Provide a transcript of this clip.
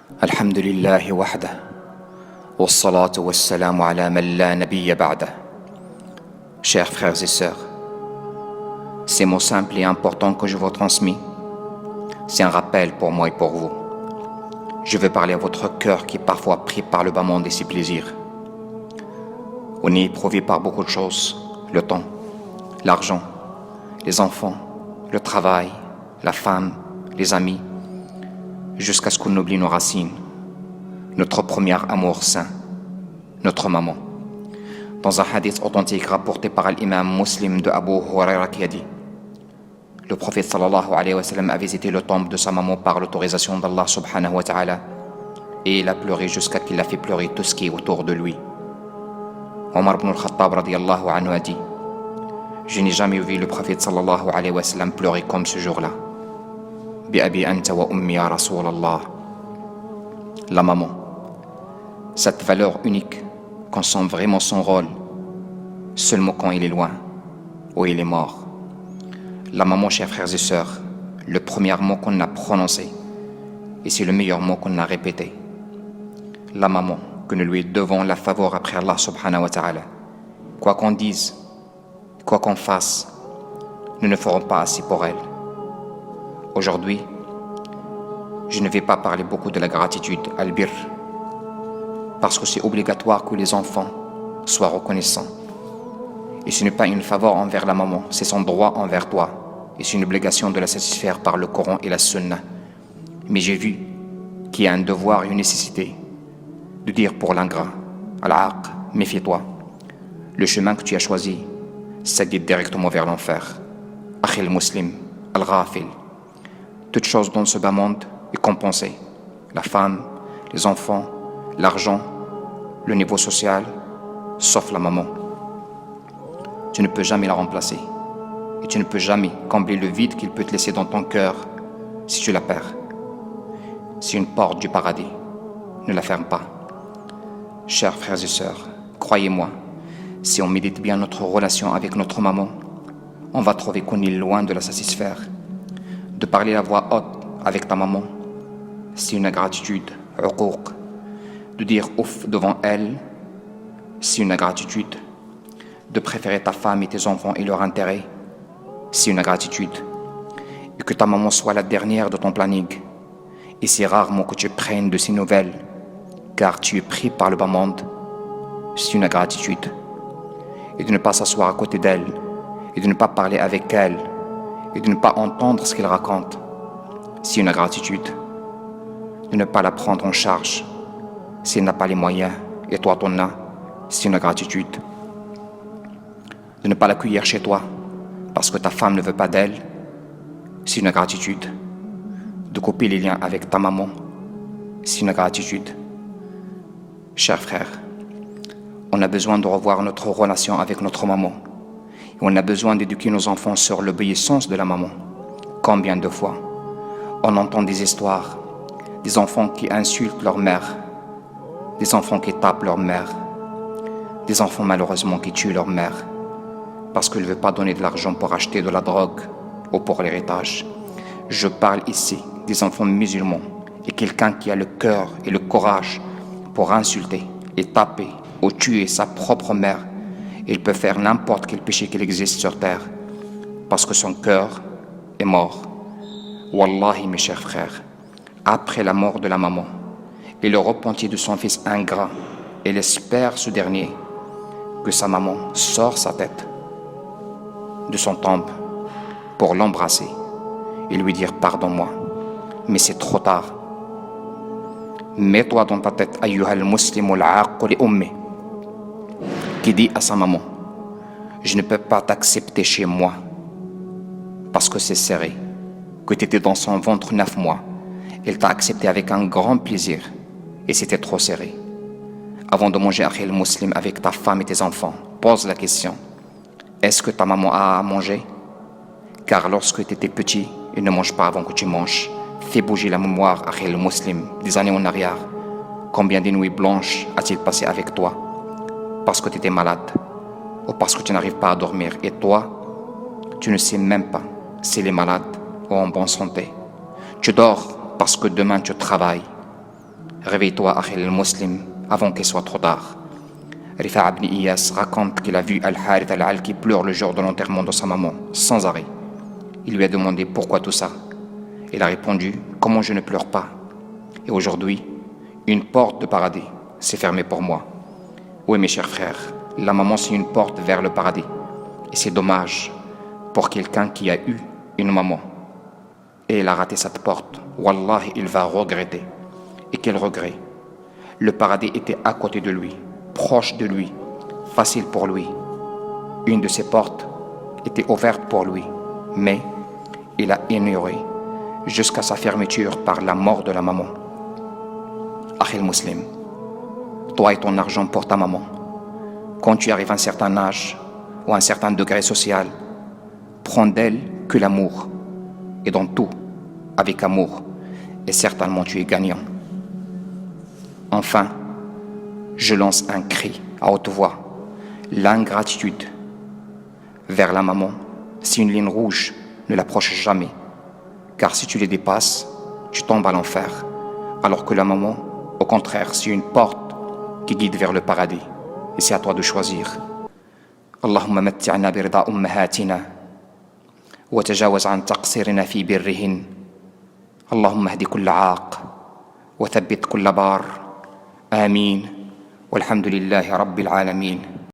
الحمد لله وحده والصلاة والسلام على من لا نبي بعده. Chers frères et sœurs, ces mots simples et importants que je vous transmis, c'est un rappel pour moi et pour vous. Je veux parler à votre cœur qui est parfois pris par le bas monde et ses plaisirs. On est éprouvé par beaucoup de choses, le temps, l'argent, les enfants, le travail, la femme, les amis, jusqu'à ce qu'on oublie nos racines, notre premier amour saint, notre maman. Dans un hadith authentique rapporté par l'imam Muslim de Abu Huraira qui a dit: le prophète sallallahu alayhi wa sallam a visité le tombe de sa maman par l'autorisation d'Allah subhanahu wa ta'ala, et il a pleuré jusqu'à qu'il a fait pleurer tout ce qui est autour de lui. Omar ibn al-Khattab radiyallahu anhu a dit: je n'ai jamais vu le prophète sallallahu alayhi wa sallam pleurer comme ce jour-là. Bi abi anta wa ummi ya Rasulallah. La maman, cette valeur unique qu'on sent vraiment son rôle seulement quand il est loin ou il est mort. La maman, chers frères et sœurs, le premier mot qu'on a prononcé, et c'est le meilleur mot qu'on a répété. La maman, que nous lui devons la faveur après Allah subhanahu wa ta'ala. Quoi qu'on dise, quoi qu'on fasse, nous ne ferons pas assez pour elle. Aujourd'hui, je ne vais pas parler beaucoup de la gratitude, al-birr, parce que c'est obligatoire que les enfants soient reconnaissants. Et ce n'est pas une faveur envers la maman, c'est son droit envers toi. Et c'est une obligation de la satisfaire par le Coran et la Sunna. Mais j'ai vu qu'il y a un devoir et une nécessité de dire pour l'ingrat, al-aq, méfie-toi. Le chemin que tu as choisi, ça guide directement vers l'enfer. Akhil muslim, al-ghafil. Toute chose dans ce bas monde est compensée. La femme, les enfants, l'argent, le niveau social, sauf la maman. Tu ne peux jamais la remplacer. Et tu ne peux jamais combler le vide qu'il peut te laisser dans ton cœur si tu la perds. C'est une porte du paradis. Ne la ferme pas. Chers frères et sœurs, croyez-moi, si on médite bien notre relation avec notre maman, on va trouver qu'on est loin de la satisfaire. De parler à voix haute avec ta maman, c'est une ingratitude, uquq. De dire ouf devant elle, c'est une ingratitude. De préférer ta femme et tes enfants et leur intérêt, c'est une ingratitude. Et que ta maman soit la dernière de ton planning. Et c'est rarement que tu prennes de ses nouvelles, car tu es pris par le bas monde, c'est une ingratitude. Et de ne pas s'asseoir à côté d'elle, et de ne pas parler avec elle, et de ne pas entendre ce qu'elle raconte, c'est une ingratitude. De ne pas la prendre en charge, si elle n'a pas les moyens, et toi t'en as, c'est une ingratitude. De ne pas l'accueillir chez toi, parce que ta femme ne veut pas d'elle, c'est une ingratitude. De couper les liens avec ta maman, c'est une ingratitude. Chers frères, on a besoin de revoir notre relation avec notre maman. Et on a besoin d'éduquer nos enfants sur l'obéissance de la maman. Combien de fois on entend des histoires, des enfants qui insultent leur mère, des enfants qui tapent leur mère, des enfants malheureusement qui tuent leur mère, parce qu'elle ne veut pas donner de l'argent pour acheter de la drogue ou pour l'héritage. Je parle ici des enfants musulmans et quelqu'un qui a le cœur et le courage pour insulter et taper ou tuer sa propre mère. Il peut faire n'importe quel péché qu'il existe sur terre parce que son cœur est mort. Wallahi, mes chers frères, après la mort de la maman et le repentir de son fils ingrat, il espère ce dernier que sa maman sort sa tête de son tombe pour l'embrasser et lui dire pardonne-moi, mais c'est trop tard. Mets-toi dans ta tête, ayyuhal muslimu al-aqq li ummi, qui dit à sa maman: je ne peux pas t'accepter chez moi parce que c'est serré, que tu étais dans son ventre 9 mois. Elle t'a accepté avec un grand plaisir et c'était trop serré. Avant de manger akhil muslim avec ta femme et tes enfants, pose la question: est-ce que ta maman a à manger? Car lorsque tu étais petit, il ne mange pas avant que tu manges. Fais bouger la mémoire, akhil muslim, des années en arrière. Combien de nuits blanches a-t-il passé avec toi parce que tu étais malade ou parce que tu n'arrives pas à dormir? Et toi, tu ne sais même pas s'il est malade ou en bonne santé. Tu dors parce que demain tu travailles. Réveille-toi, Akhil al-Muslim, avant qu'il soit trop tard. Rifa' ibn Iyas raconte qu'il a vu Al-Harith al-Al qui pleure le jour de l'enterrement de sa maman, sans arrêt. Il lui a demandé pourquoi tout ça. Il a répondu, comment je ne pleure pas. Et aujourd'hui, une porte de paradis s'est fermée pour moi. Oui, mes chers frères, la maman c'est une porte vers le paradis. Et c'est dommage pour quelqu'un qui a eu une maman. Et il a raté cette porte. Wallah, il va regretter. Et quel regret. Le paradis était à côté de lui, proche de lui, facile pour lui. Une de ses portes était ouverte pour lui, mais il a ignoré jusqu'à sa fermeture par la mort de la maman. Akhil Muslim, toi et ton argent pour ta maman, quand tu arrives à un certain âge ou à un certain degré social, prends d'elle que l'amour, et dans tout, avec amour, et certainement tu es gagnant. Enfin, je lance un cri à haute voix. L'ingratitude vers la maman, c'est une ligne rouge, ne l'approche jamais. Car si tu les dépasses, tu tombes à l'enfer. Alors que la maman, au contraire, c'est une porte qui guide vers le paradis. Et c'est à toi de choisir. Allahumma matti'na birda ummahatina wa tajawaz an taqsirina fi birrihin. Allahumma hdi kulla 'aq wa thabbit kulla bar. آمين والحمد لله رب العالمين.